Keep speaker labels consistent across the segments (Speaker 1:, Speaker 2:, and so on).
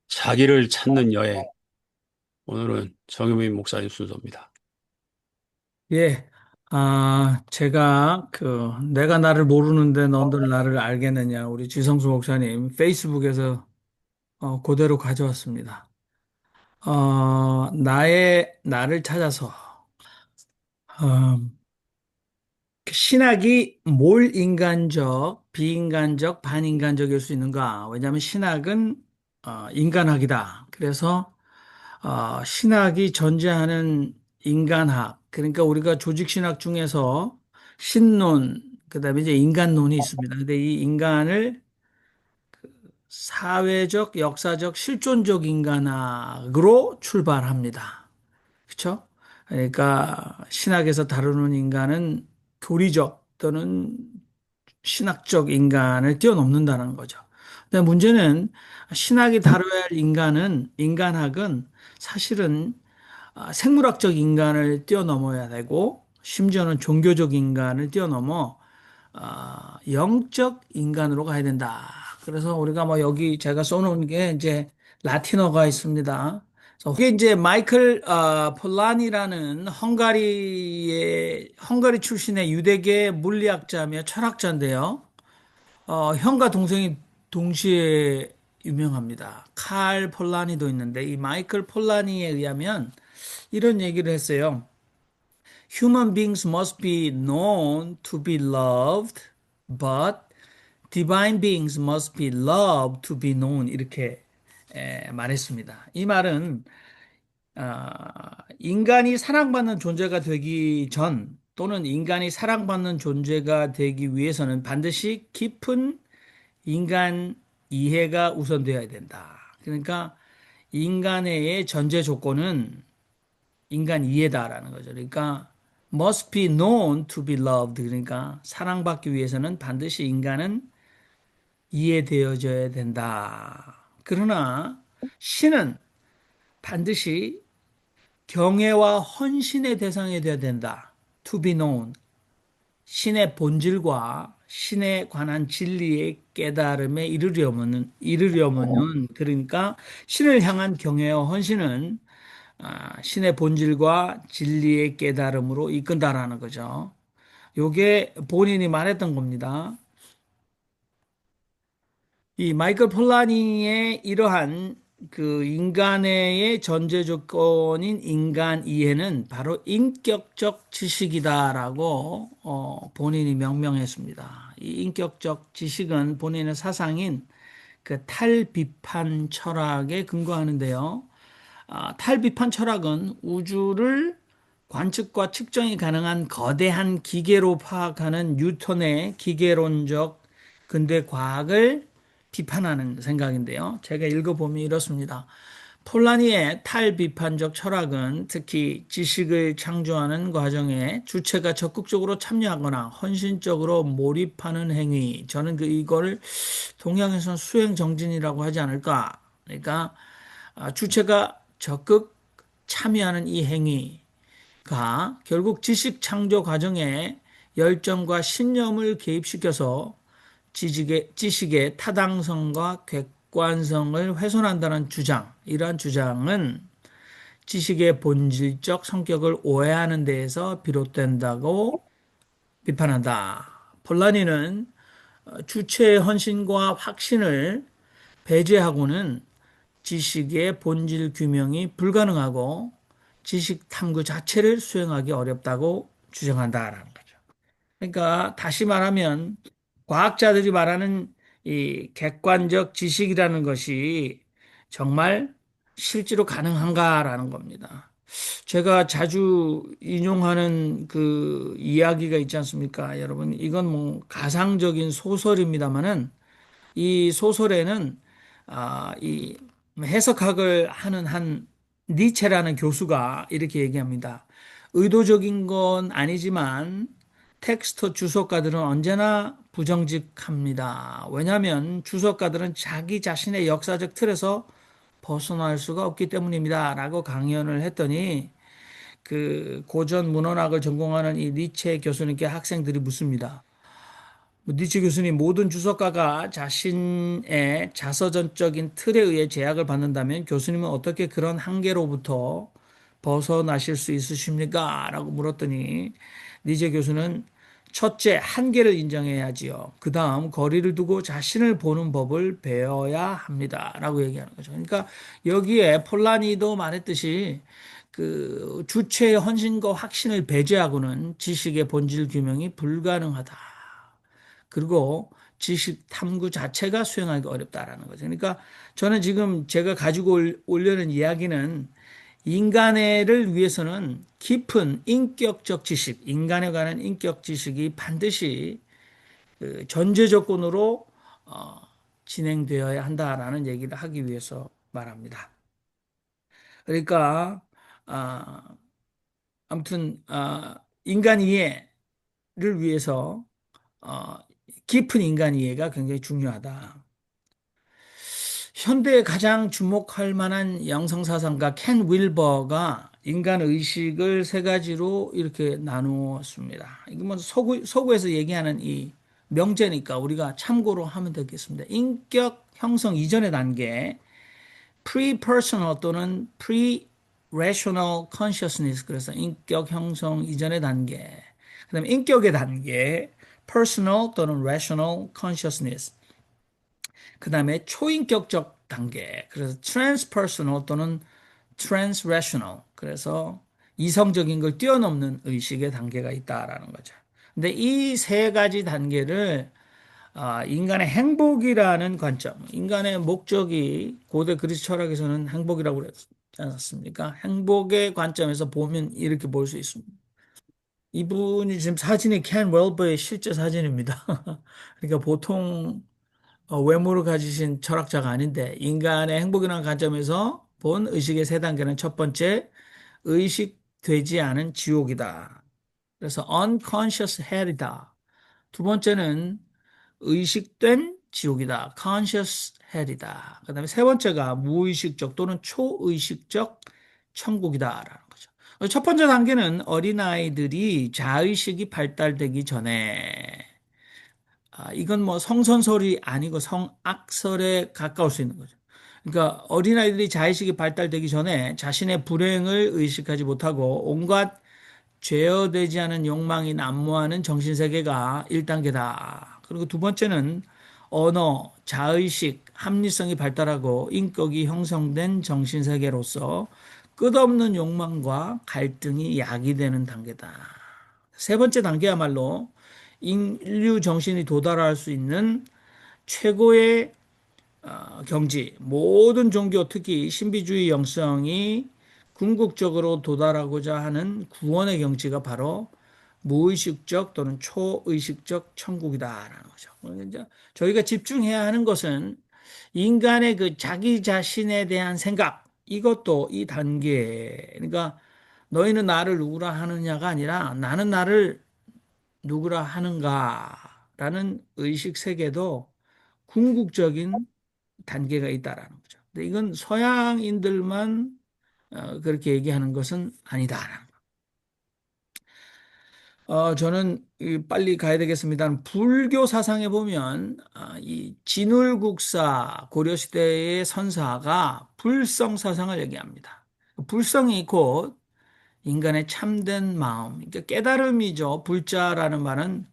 Speaker 1: 자기를 찾는 여행. 오늘은 정유민 목사님 순서입니다.
Speaker 2: 예. 제가 내가 나를 모르는데 너들 나를 알겠느냐. 우리 지성수 목사님 페이스북에서 그대로 가져왔습니다. 나를 찾아서, 어, 신학이 뭘 인간적, 비인간적, 반인간적일 수 있는가? 왜냐하면 신학은, 인간학이다. 그래서 신학이 전제하는 인간학, 그러니까 우리가 조직신학 중에서 신론, 그다음에 이제 인간론이 있습니다. 근데 이 인간을 사회적, 역사적, 실존적 인간학으로 출발합니다. 그렇죠? 그러니까 신학에서 다루는 인간은 교리적 또는 신학적 인간을 뛰어넘는다는 거죠. 근데 문제는 신학이 다뤄야 할 인간학은 사실은 생물학적 인간을 뛰어넘어야 되고, 심지어는 종교적 인간을 뛰어넘어 영적 인간으로 가야 된다. 그래서 우리가 뭐 여기 제가 써놓은 게 이제 라틴어가 있습니다. 그래서 그게 이제 마이클 폴란이라는 헝가리 출신의 유대계 물리학자며 철학자인데요. 형과 동생이 동시에 유명합니다. 칼 폴라니도 있는데 이 마이클 폴라니에 의하면 이런 얘기를 했어요. Human beings must be known to be loved, but divine beings must be loved to be known. 이렇게 말했습니다. 이 말은 인간이 사랑받는 존재가 되기 전 또는 인간이 사랑받는 존재가 되기 위해서는 반드시 깊은 인간 이해가 우선되어야 된다. 그러니까 인간의 전제 조건은 인간 이해다라는 거죠. 그러니까 must be known to be loved. 그러니까 사랑받기 위해서는 반드시 인간은 이해되어져야 된다. 그러나 신은 반드시 경외와 헌신의 대상이 되어야 된다. To be known. 신의 본질과 신에 관한 진리의 깨달음에 이르려면은 그러니까 신을 향한 경외와 헌신은 신의 본질과 진리의 깨달음으로 이끈다라는 거죠. 요게 본인이 말했던 겁니다. 이 마이클 폴라니의 이러한 그 인간의 전제 조건인 인간 이해는 바로 인격적 지식이다라고 본인이 명명했습니다. 이 인격적 지식은 본인의 사상인 그 탈비판 철학에 근거하는데요. 탈비판 철학은 우주를 관측과 측정이 가능한 거대한 기계로 파악하는 뉴턴의 기계론적 근대 과학을 비판하는 생각인데요. 제가 읽어보면 이렇습니다. 폴라니의 탈비판적 철학은 특히 지식을 창조하는 과정에 주체가 적극적으로 참여하거나 헌신적으로 몰입하는 행위. 저는 이걸 동양에서는 수행정진이라고 하지 않을까. 그러니까 주체가 적극 참여하는 이 행위가 결국 지식 창조 과정에 열정과 신념을 개입시켜서 지식의 타당성과 객관성을 훼손한다는 주장, 이러한 주장은 지식의 본질적 성격을 오해하는 데에서 비롯된다고 비판한다. 폴라니는 주체의 헌신과 확신을 배제하고는 지식의 본질 규명이 불가능하고 지식 탐구 자체를 수행하기 어렵다고 주장한다라는 거죠. 그러니까 다시 말하면 과학자들이 말하는 이 객관적 지식이라는 것이 정말 실제로 가능한가라는 겁니다. 제가 자주 인용하는 그 이야기가 있지 않습니까? 여러분, 이건 뭐 가상적인 소설입니다만은 이 소설에는 이 해석학을 하는 한 니체라는 교수가 이렇게 얘기합니다. 의도적인 건 아니지만 텍스트 주석가들은 언제나 부정직합니다. 왜냐하면 주석가들은 자기 자신의 역사적 틀에서 벗어날 수가 없기 때문입니다. 라고 강연을 했더니 그 고전 문헌학을 전공하는 이 니체 교수님께 학생들이 묻습니다. 니츠 교수님, 모든 주석가가 자신의 자서전적인 틀에 의해 제약을 받는다면 교수님은 어떻게 그런 한계로부터 벗어나실 수 있으십니까? 라고 물었더니 니제 교수는 첫째, 한계를 인정해야지요. 그 다음, 거리를 두고 자신을 보는 법을 배워야 합니다. 라고 얘기하는 거죠. 그러니까 여기에 폴라니도 말했듯이 그 주체의 헌신과 확신을 배제하고는 지식의 본질 규명이 불가능하다. 그리고 지식 탐구 자체가 수행하기 어렵다라는 거죠. 그러니까 저는 지금 제가 가지고 올려는 이야기는 인간애를 위해서는 깊은 인격적 지식, 인간에 관한 인격 지식이 반드시 그 전제 조건으로 어, 진행되어야 한다라는 얘기를 하기 위해서 말합니다. 그러니까 아, 아무튼 인간 이해를 위해서 어, 깊은 인간 이해가 굉장히 중요하다. 현대에 가장 주목할 만한 영성사상가 켄 윌버가 인간 의식을 세 가지로 이렇게 나누었습니다. 이거 뭐 서구에서 얘기하는 이 명제니까 우리가 참고로 하면 되겠습니다. 인격 형성 이전의 단계, pre-personal 또는 pre-rational consciousness. 그래서 인격 형성 이전의 단계. 그다음에 인격의 단계, personal 또는 rational consciousness. 그다음에 초인격적 단계. 그래서 transpersonal 또는 transrational. 그래서 이성적인 걸 뛰어넘는 의식의 단계가 있다라는 거죠. 근데 이 세 가지 단계를 인간의 행복이라는 관점, 인간의 목적이 고대 그리스 철학에서는 행복이라고 그랬지 않았습니까? 행복의 관점에서 보면 이렇게 볼 수 있습니다. 이분이 지금 사진이 켄 웰버의 실제 사진입니다. 그러니까 보통 외모를 가지신 철학자가 아닌데 인간의 행복이라는 관점에서 본 의식의 세 단계는 첫 번째, 의식되지 않은 지옥이다. 그래서 unconscious hell이다. 두 번째는 의식된 지옥이다. conscious hell이다. 그 다음에 세 번째가 무의식적 또는 초의식적 천국이다라는 거죠. 첫 번째 단계는 어린아이들이 자의식이 발달되기 전에 이건 뭐 성선설이 아니고 성악설에 가까울 수 있는 거죠. 그러니까 어린아이들이 자의식이 발달되기 전에 자신의 불행을 의식하지 못하고 온갖 제어되지 않은 욕망이 난무하는 정신세계가 1단계다. 그리고 두 번째는 언어, 자의식, 합리성이 발달하고 인격이 형성된 정신세계로서 끝없는 욕망과 갈등이 야기되는 단계다. 세 번째 단계야말로 인류 정신이 도달할 수 있는 최고의 경지, 모든 종교, 특히 신비주의 영성이 궁극적으로 도달하고자 하는 구원의 경지가 바로 무의식적 또는 초의식적 천국이다라는 거죠. 이제 저희가 집중해야 하는 것은 인간의 그 자기 자신에 대한 생각, 이것도 이 단계, 그러니까 너희는 나를 누구라 하느냐가 아니라 나는 나를 누구라 하는가라는 의식 세계도 궁극적인 단계가 있다라는 거죠. 근데 이건 서양인들만 그렇게 얘기하는 것은 아니다라는 거. 저는 빨리 가야 되겠습니다. 불교 사상에 보면 이 진울국사 고려시대의 선사가 불성 사상을 얘기합니다. 불성이 곧 인간의 참된 마음, 그러니까 깨달음이죠. 불자라는 말은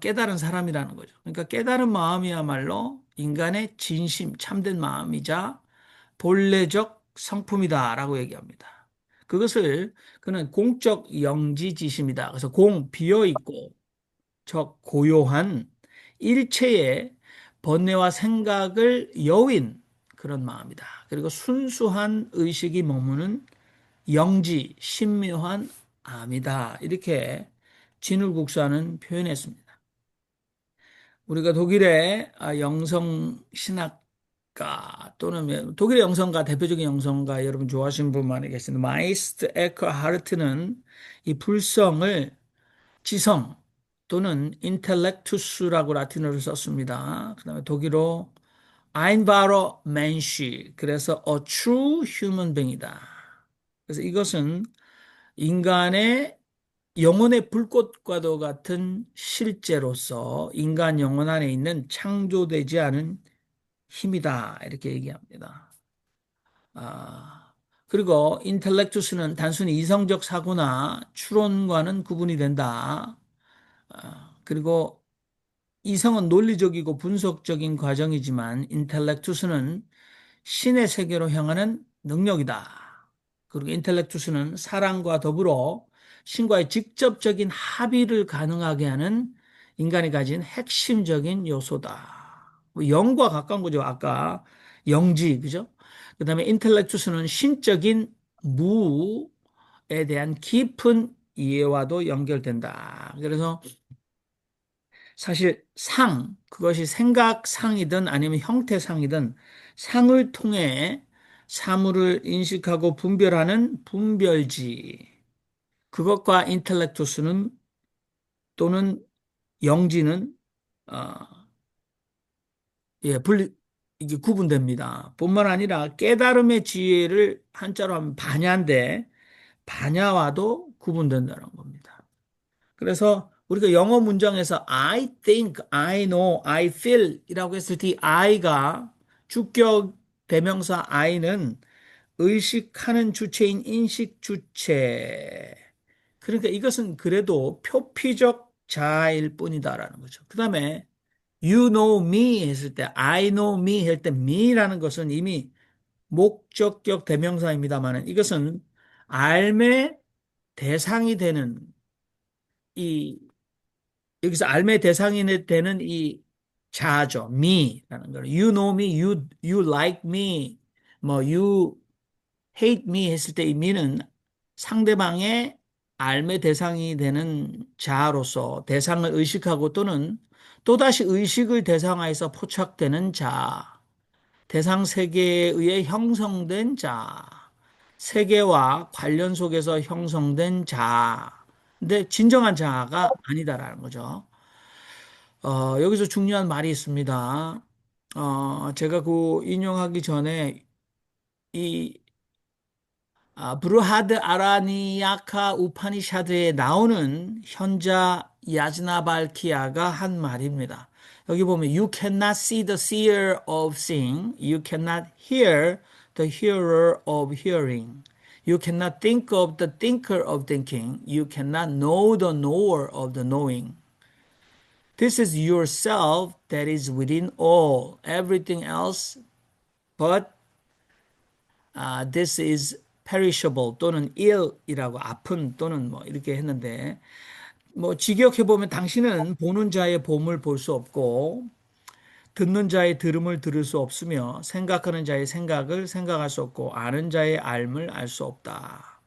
Speaker 2: 깨달은 사람이라는 거죠. 그러니까 깨달은 마음이야말로 인간의 진심, 참된 마음이자 본래적 성품이다라고 얘기합니다. 그것을 그는 공적 영지지심이다. 그래서 공, 비어 있고 적, 고요한 일체의 번뇌와 생각을 여윈 그런 마음이다. 그리고 순수한 의식이 머무는 영지, 신묘한 암이다. 이렇게 진울국사는 표현했습니다. 우리가 독일의 영성 신학가 또는 독일의 영성가 대표적인 영성가 여러분 좋아하시는 분 많이 계신데 마이스트 에커하르트는 이 불성을 지성 또는 인텔렉투스라고 라틴어를 썼습니다. 그다음에 독일어 아인바러 맨시 그래서 a true human being이다. 그래서 이것은 인간의 영혼의 불꽃과도 같은 실제로서 인간 영혼 안에 있는 창조되지 않은 힘이다. 이렇게 얘기합니다. 아, 그리고 인텔렉투스는 단순히 이성적 사고나 추론과는 구분이 된다. 그리고 이성은 논리적이고 분석적인 과정이지만 인텔렉투스는 신의 세계로 향하는 능력이다. 그리고 인텔렉투스는 사랑과 더불어 신과의 직접적인 합의를 가능하게 하는 인간이 가진 핵심적인 요소다. 뭐 영과 가까운 거죠. 아까 영지, 그죠? 그다음에 인텔렉투스는 신적인 무에 대한 깊은 이해와도 연결된다. 그래서 사실 그것이 생각상이든 아니면 형태상이든 상을 통해 사물을 인식하고 분별하는 분별지, 그것과 인텔렉투스는 또는 영지는 어, 이게 구분됩니다. 뿐만 아니라 깨달음의 지혜를 한자로 하면 반야인데 반야와도 구분된다는 겁니다. 그래서 우리가 영어 문장에서 I think, I know, I feel 이라고 했을 때 I가 주격 대명사 I는 의식하는 주체인 인식 주체. 그러니까 이것은 그래도 표피적 자아일 뿐이다라는 거죠. 그 다음에 you know me 했을 때 I know me 할 때 me라는 것은 이미 목적격 대명사입니다만은 이것은 알의 대상이 되는 이 여기서 알매 대상이 되는 이 자아죠. me라는 거는 you know me, you like me, 뭐 you hate me 했을 때 이 me는 상대방의 알매 대상이 되는 자아로서 대상을 의식하고 또는 또다시 의식을 대상화해서 포착되는 자아, 대상 세계에 의해 형성된 자아, 세계와 관련 속에서 형성된 자아. 근데 진정한 자아가 아니다라는 거죠. 여기서 중요한 말이 있습니다. 제가 그 인용하기 전에 이 브루하드 아라니아카 우파니샤드에 나오는 현자 야즈나발키아가 한 말입니다. 여기 보면 You cannot see the seer of seeing. You cannot hear the hearer of hearing. You cannot think of the thinker of thinking. You cannot know the knower of the knowing. This is yourself that is within all. Everything else but this is perishable 또는 ill이라고 아픈 또는 뭐 이렇게 했는데 뭐 직역해 보면 당신은 보는 자의 봄을 볼 수 없고 듣는 자의 들음을 들을 수 없으며 생각하는 자의 생각을 생각할 수 없고 아는 자의 알을 알 수 없다.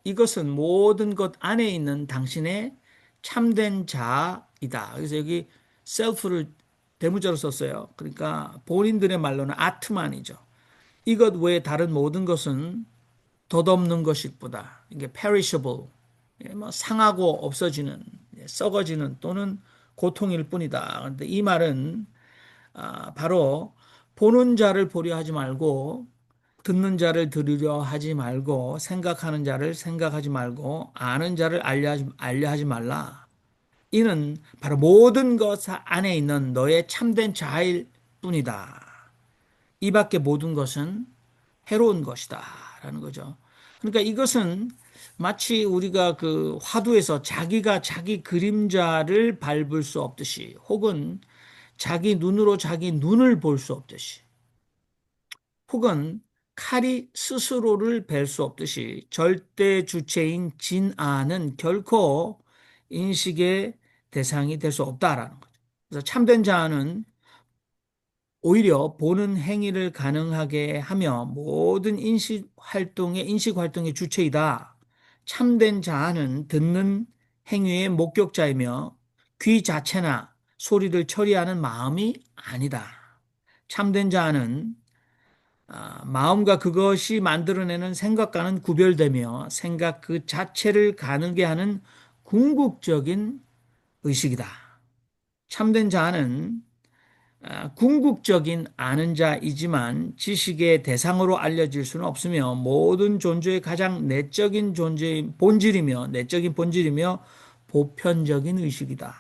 Speaker 2: 이것은 모든 것 안에 있는 당신의 참된 자이다. 그래서 여기 self를 대문자로 썼어요. 그러니까 본인들의 말로는 아트만이죠. 이것 외에 다른 모든 것은 덧없는 것일 뿐이다. 이게 perishable, 뭐 상하고 없어지는, 썩어지는 또는 고통일 뿐이다. 그런데 이 말은 바로 보는 자를 보려 하지 말고 듣는 자를 들으려 하지 말고 생각하는 자를 생각하지 말고 아는 자를 알려 하지 말라. 이는 바로 모든 것 안에 있는 너의 참된 자아일 뿐이다. 이 밖에 모든 것은 해로운 것이다. 라는 거죠. 그러니까 이것은 마치 우리가 그 화두에서 자기가 자기 그림자를 밟을 수 없듯이 혹은 자기 눈으로 자기 눈을 볼 수 없듯이 혹은 칼이 스스로를 벨 수 없듯이 절대 주체인 진아는 결코 인식의 대상이 될 수 없다라는 거죠. 그래서 참된 자아는 오히려 보는 행위를 가능하게 하며 모든 인식 활동의 주체이다. 참된 자아는 듣는 행위의 목격자이며 귀 자체나 소리를 처리하는 마음이 아니다. 참된 자아는 마음과 그것이 만들어내는 생각과는 구별되며 생각 그 자체를 가능게 하는 궁극적인 의식이다. 참된 자아는 궁극적인 아는 자이지만 지식의 대상으로 알려질 수는 없으며 모든 존재의 가장 내적인 존재인 본질이며 내적인 본질이며 보편적인 의식이다.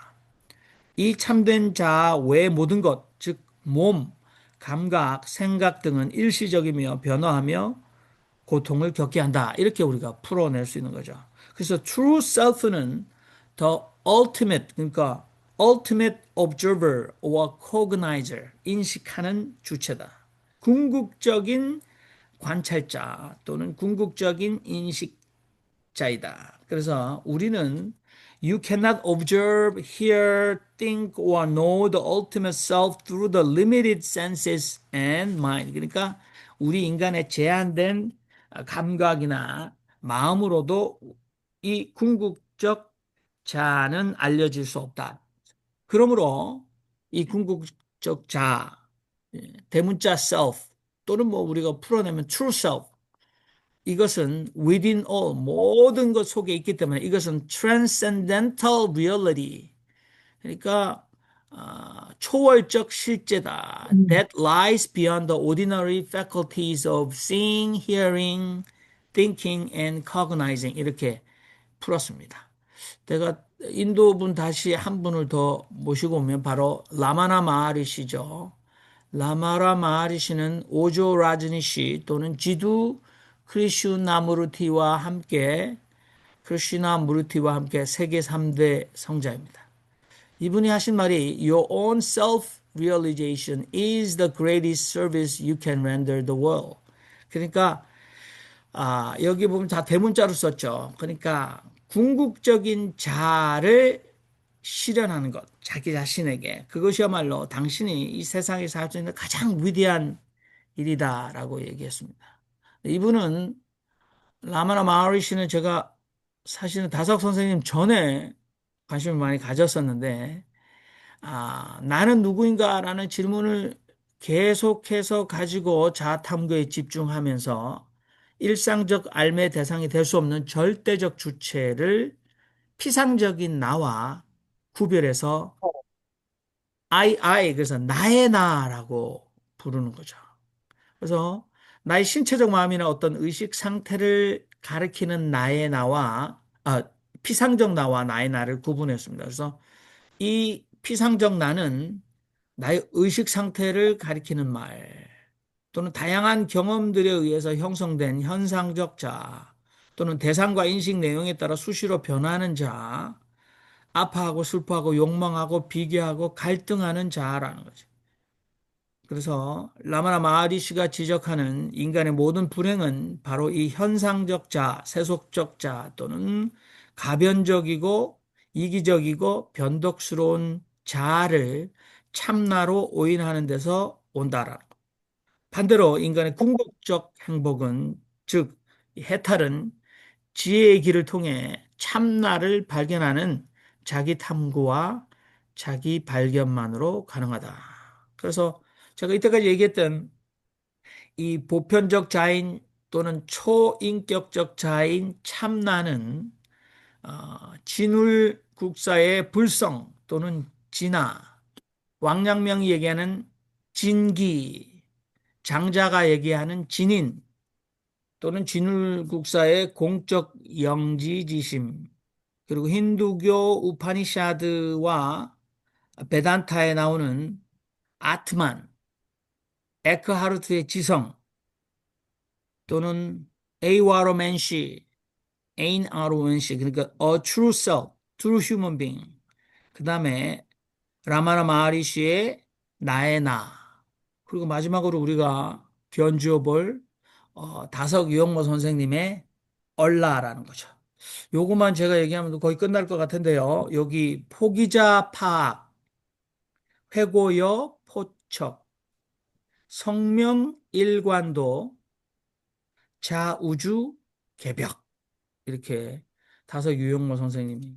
Speaker 2: 이 참된 자 외의 모든 것, 즉 몸, 감각, 생각 등은 일시적이며 변화하며 고통을 겪게 한다. 이렇게 우리가 풀어낼 수 있는 거죠. 그래서 true self는 the ultimate, 그러니까 ultimate observer or cognizer, 인식하는 주체다. 궁극적인 관찰자 또는 궁극적인 인식자이다. 그래서 우리는 You cannot observe, hear, think, or know the ultimate self through the limited senses and mind. 그러니까 우리 인간의 제한된 감각이나 마음으로도 이 궁극적 자는 알려질 수 없다. 그러므로 이 궁극적 자, 대문자 self 또는 뭐 우리가 풀어내면 true self 이것은 within all 모든 것 속에 있기 때문에 이것은 transcendental reality 그러니까 초월적 실제다. That lies beyond the ordinary faculties of seeing, hearing, thinking, and cognizing 이렇게 풀었습니다. 내가 인도 분 다시 한 분을 더 모시고 오면 바로 라마나 마하리시죠. 라마라 마하리시는 오조 라즈니시 또는 지두 크리슈나무르티와 함께 크리슈나무르티와 함께 세계 3대 성자입니다. 이분이 하신 말이 Your own self-realization is the greatest service you can render the world. 그러니까 여기 보면 다 대문자로 썼죠. 그러니까 궁극적인 자를 실현하는 것, 자기 자신에게 그것이야말로 당신이 이 세상에서 할 수 있는 가장 위대한 일이다라고 얘기했습니다. 이분은 라마나 마하리시는 제가 사실은 다석 선생님 전에 관심을 많이 가졌었는데 나는 누구인가라는 질문을 계속해서 가지고 자아 탐구에 집중하면서 일상적 알매 대상이 될 수 없는 절대적 주체를 피상적인 나와 구별해서 I, 그래서 나의 나라고 부르는 거죠. 그래서 나의 신체적 마음이나 어떤 의식 상태를 가리키는 나의 나와, 피상적 나와 나의 나를 구분했습니다. 그래서 이 피상적 나는 나의 의식 상태를 가리키는 말 또는 다양한 경험들에 의해서 형성된 현상적 자 또는 대상과 인식 내용에 따라 수시로 변하는 자, 아파하고 슬퍼하고 욕망하고 비교하고 갈등하는 자라는 거죠. 그래서 라마나 마하리시가 지적하는 인간의 모든 불행은 바로 이 현상적 자, 세속적 자 또는 가변적이고 이기적이고 변덕스러운 자아를 참나로 오인하는 데서 온다라는 것. 반대로 인간의 궁극적 행복은 즉 해탈은 지혜의 길을 통해 참나를 발견하는 자기 탐구와 자기 발견만으로 가능하다. 그래서 제가 이때까지 얘기했던 이 보편적 자인 또는 초인격적 자인 참나는 진울 국사의 불성 또는 진화, 왕陽명이 얘기하는 진기, 장자가 얘기하는 진인 또는 진울 국사의 공적 영지지심, 그리고 힌두교 우파니샤드와 베단타에 나오는 아트만, 에크하르트의 지성 또는 에이와로맨시, 에인아로맨시 그러니까 a true self, true human being. 그 다음에 라마나 마하리시의 나의 나. 그리고 마지막으로 우리가 견주어 볼 다석 유영모 선생님의 얼라라는 거죠. 요것만 제가 얘기하면 거의 끝날 것 같은데요. 여기 포기자 파악, 회고여 포척, 성명 일관도, 자우주 개벽 이렇게 다섯 유영모 선생님이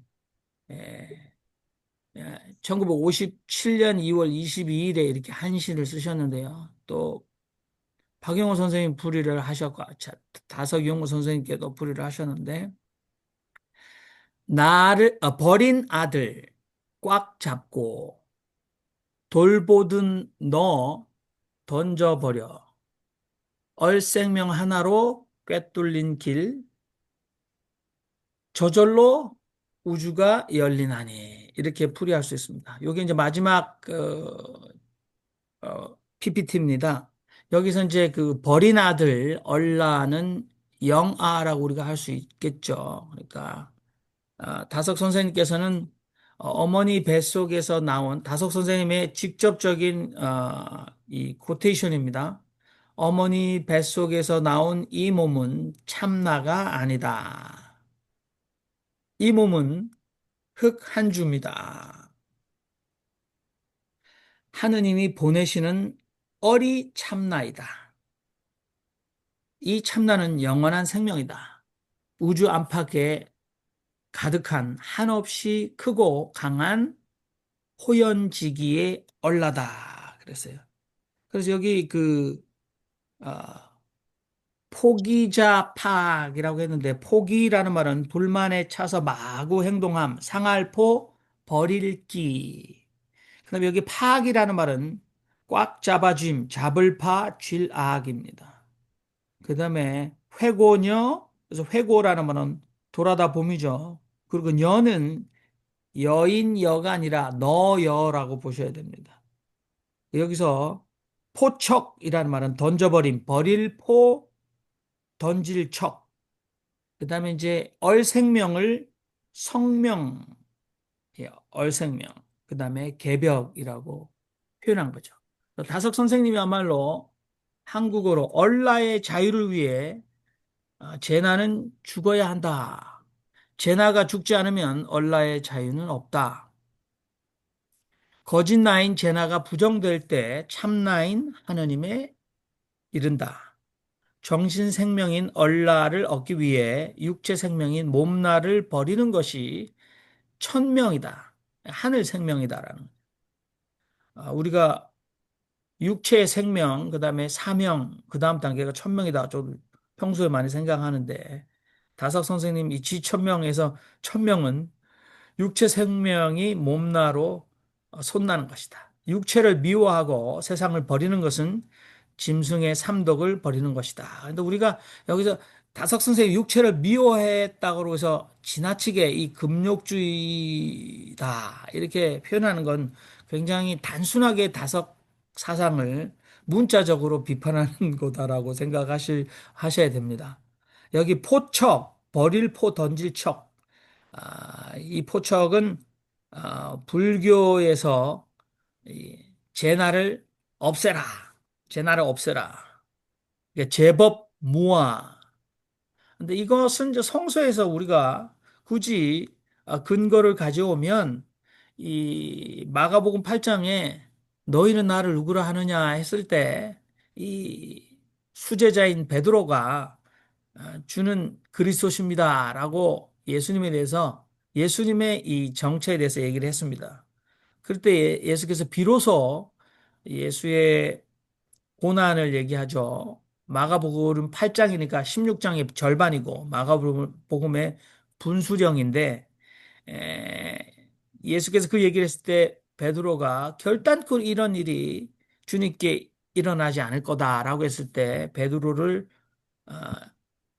Speaker 2: 1957년 2월 22일에 이렇게 한시를 쓰셨는데요. 또 박영호 선생님 불의를 하셨고 다섯 유영모 선생님께도 불의를 하셨는데 나를 버린 아들 꽉 잡고 돌보든 너 던져버려. 얼생명 하나로 꿰뚫린 길, 저절로 우주가 열리나니. 이렇게 풀이할 수 있습니다. 이게 이제 마지막 PPT입니다. 여기서 이제 그 버린 아들 얼라는 영아라고 우리가 할 수 있겠죠. 그러니까 다석 선생님께서는 어머니 뱃속에서 나온 다석 선생님의 직접적인 이 코테이션입니다. 어머니 뱃속에서 나온 이 몸은 참나가 아니다. 이 몸은 흙 한 줌이다. 하느님이 보내시는 어리 참나이다. 이 참나는 영원한 생명이다. 우주 안팎에 가득한 한없이 크고 강한 호연지기의 얼라다. 그랬어요. 그래서 여기 어, 포기자팍이라고 했는데, 포기라는 말은 불만에 차서 마구 행동함, 상할포, 버릴기. 그다음에 여기 파악이라는 말은 꽉 잡아줌, 잡을 파, 쥘악입니다. 그다음에 회고녀, 그래서 회고라는 말은 돌아다 봄이죠. 그리고 녀는 여인 여가 아니라 너여라고 보셔야 됩니다. 여기서 포척이라는 말은 던져버림, 버릴 포, 던질 척. 그다음에 이제 얼생명을 성명, 예, 얼생명. 그다음에 개벽이라고 표현한 거죠. 다석 선생님이야말로 한국어로 얼라의 자유를 위해 제나는 죽어야 한다. 제나가 죽지 않으면 얼라의 자유는 없다. 거짓 나인 제나가 부정될 때 참나인 하느님에 이른다. 정신 생명인 얼라를 얻기 위해 육체 생명인 몸나를 버리는 것이 천명이다. 하늘 생명이다라는. 우리가 육체의 생명, 그 다음에 사명, 그 다음 단계가 천명이다. 좀 평소에 많이 생각하는데, 다석 선생님 이 지천명에서 천명은 육체 생명이 몸나로 솟나는 것이다. 육체를 미워하고 세상을 버리는 것은 짐승의 삼독을 버리는 것이다. 근데 우리가 여기서 다석 선생이 육체를 미워했다고 해서 지나치게 이 금욕주의다 이렇게 표현하는 건 굉장히 단순하게 다석 사상을 문자적으로 비판하는 거다라고 하셔야 됩니다. 여기 포척, 버릴 포 던질 척. 이 포척은 불교에서 이 제나를 없애라. 제나를 없애라. 그러니까 제법 무아. 근데 이것은 이제 성서에서 우리가 굳이 근거를 가져오면 이 마가복음 8장에 너희는 나를 누구라 하느냐 했을 때 이 수제자인 베드로가 주는 그리스도십니다라고 예수님에 대해서 예수님의 이 정체에 대해서 얘기를 했습니다. 그럴 때 예수께서 비로소 예수의 고난을 얘기하죠. 마가복음 8장이니까 16장의 절반이고 마가복음의 분수령인데 예수께서 그 얘기를 했을 때 베드로가 결단코 이런 일이 주님께 일어나지 않을 거다라고 했을 때 베드로를 어,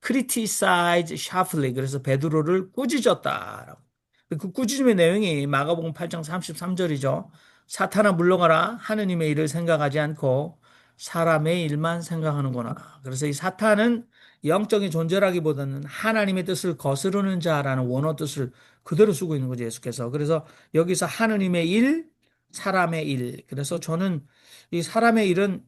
Speaker 2: criticize sharply. 그래서 베드로를 꾸짖었다. 그 꾸짖음의 내용이 마가복음 8장 33절이죠. 사탄아 물러가라. 하느님의 일을 생각하지 않고 사람의 일만 생각하는구나. 그래서 이 사탄은 영적인 존재라기보다는 하나님의 뜻을 거스르는 자라는 원어 뜻을 그대로 쓰고 있는 거죠, 예수께서. 그래서 여기서 하느님의 일, 사람의 일. 그래서 저는 이 사람의 일은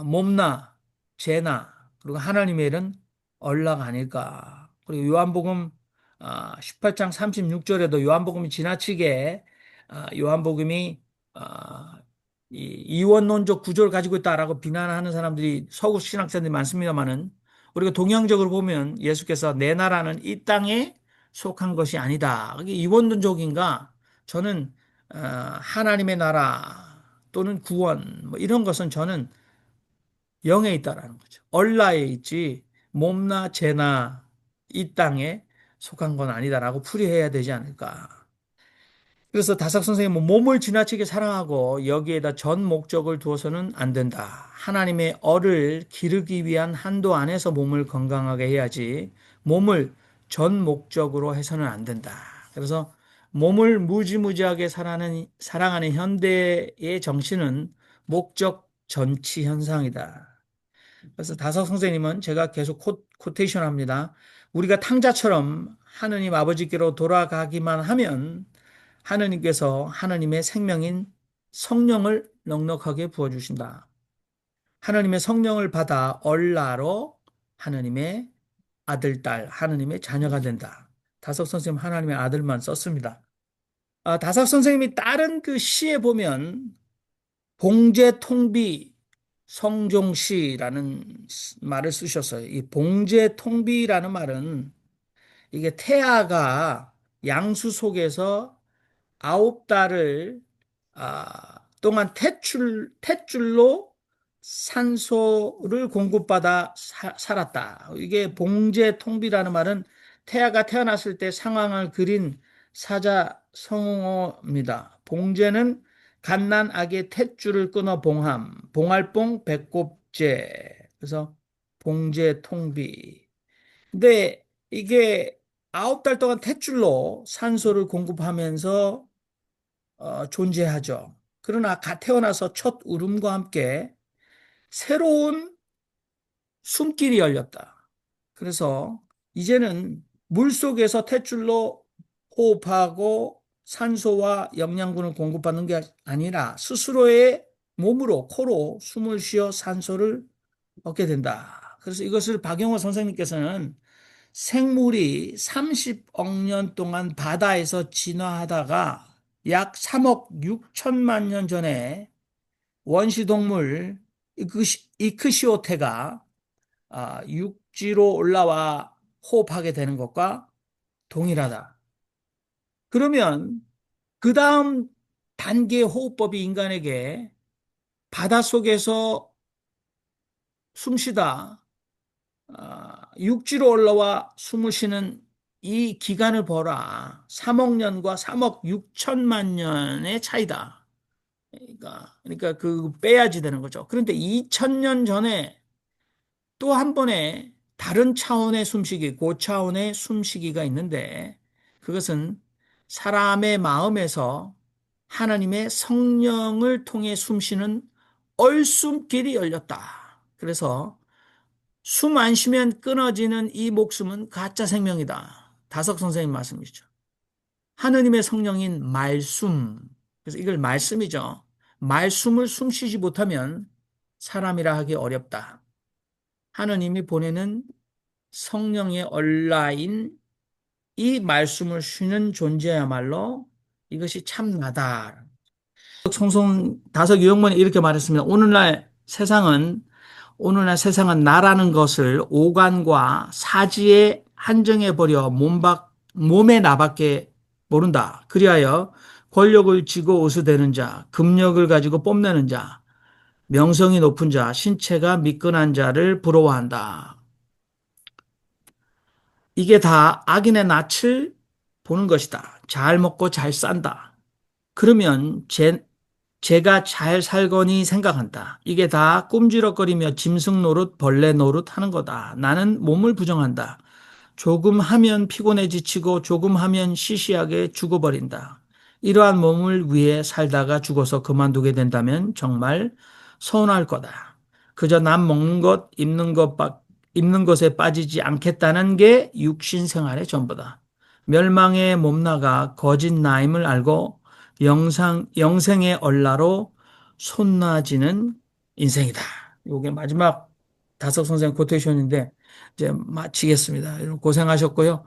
Speaker 2: 몸나 죄나 그리고 하나님의 일은 언락 아닐까. 그리고 요한복음 18장 36절에도 요한복음이 지나치게 요한복음이 이 이원론적 구조를 가지고 있다라고 비난하는 사람들이 서구 신학자들이 많습니다만은 우리가 동양적으로 보면 예수께서 내 나라는 이 땅에 속한 것이 아니다. 이게 이원론적인가? 저는 하나님의 나라 또는 구원 뭐 이런 것은 저는 영에 있다라는 거죠. 얼라에 있지 몸나 재나 이 땅에 속한 건 아니다라고 풀이해야 되지 않을까. 그래서 다삭 선생님은 몸을 지나치게 사랑하고 여기에다 전 목적을 두어서는 안 된다. 하나님의 얼을 기르기 위한 한도 안에서 몸을 건강하게 해야지 몸을 전 목적으로 해서는 안 된다. 그래서 몸을 무지무지하게 사랑하는 현대의 정신은 목적 전치 현상이다. 그래서 다섯 선생님은 제가 계속 코테이션 합니다. 우리가 탕자처럼 하느님 아버지께로 돌아가기만 하면 하느님께서 하느님의 생명인 성령을 넉넉하게 부어주신다. 하느님의 성령을 받아 얼라로 하느님의 아들, 딸, 하느님의 자녀가 된다. 다섯 선생님 하나님의 아들만 썼습니다. 다섯 선생님이 다른 그 시에 보면 봉제통비 성종시라는 말을 쓰셨어요. 이 봉제통비라는 말은 이게 태아가 양수 속에서 9달을 동안 탯줄로 산소를 공급받아 살았다. 이게 봉제통비라는 말은 태아가 태어났을 때 상황을 그린 사자성어입니다. 봉제는 갓난 아기의 탯줄을 끊어 봉함, 봉알봉, 배꼽제. 그래서 봉제통비. 근데 이게 9달 동안 탯줄로 산소를 공급하면서 존재하죠. 그러나 갓 태어나서 첫 울음과 함께 새로운 숨길이 열렸다. 그래서 이제는 물 속에서 탯줄로 호흡하고 산소와 영양분을 공급받는 게 아니라 스스로의 몸으로, 코로 숨을 쉬어 산소를 얻게 된다. 그래서 이것을 박영호 선생님께서는 생물이 30억 년 동안 바다에서 진화하다가 약 3억 6천만 년 전에 원시동물 이크시오테가 육지로 올라와 호흡하게 되는 것과 동일하다. 그러면 그 다음 단계의 호흡법이 인간에게 바닷속에서 숨쉬다 육지로 올라와 숨을 쉬는 이 기간을 보라. 3억 년과 3억 6천만 년의 차이다. 그러니까 그 빼야지 되는 거죠. 그런데 2000년 전에 또 한 번의 다른 차원의 숨쉬기, 고차원의 숨쉬기가 있는데 그것은 사람의 마음에서 하나님의 성령을 통해 숨쉬는 얼숨길이 열렸다. 그래서 숨 안 쉬면 끊어지는 이 목숨은 가짜 생명이다. 다석 선생님 말씀이죠. 하느님의 성령인 말숨. 그래서 이걸 말씀이죠. 말숨을 숨쉬지 못하면 사람이라 하기 어렵다. 하느님이 보내는 성령의 얼라인 이 말씀을 쉬는 존재야말로 이것이 참나다. 성송 다석 유형문이 이렇게 말했습니다. 오늘날 세상은 나라는 것을 오간과 사지에 한정해 버려 몸의 나밖에 모른다. 그리하여 권력을 쥐고 으스대는 자, 금력을 가지고 뽐내는 자, 명성이 높은 자, 신체가 미끈한 자를 부러워한다. 이게 다 악인의 낯을 보는 것이다. 잘 먹고 잘 산다. 그러면 제가 잘 살거니 생각한다. 이게 다 꿈지럭거리며 짐승 노릇, 벌레 노릇 하는 거다. 나는 몸을 부정한다. 조금 하면 피곤해 지치고 조금 하면 시시하게 죽어버린다. 이러한 몸을 위해 살다가 죽어서 그만두게 된다면 정말 서운할 거다. 그저 남 먹는 것, 입는 것에 빠지지 않겠다는 게 육신 생활의 전부다. 멸망의 몸나가 거짓 나임을 알고 영생의 얼라로 솟나지는 인생이다. 이게 마지막 다섯 선생 코테이션인데 이제 마치겠습니다. 여러분 고생하셨고요.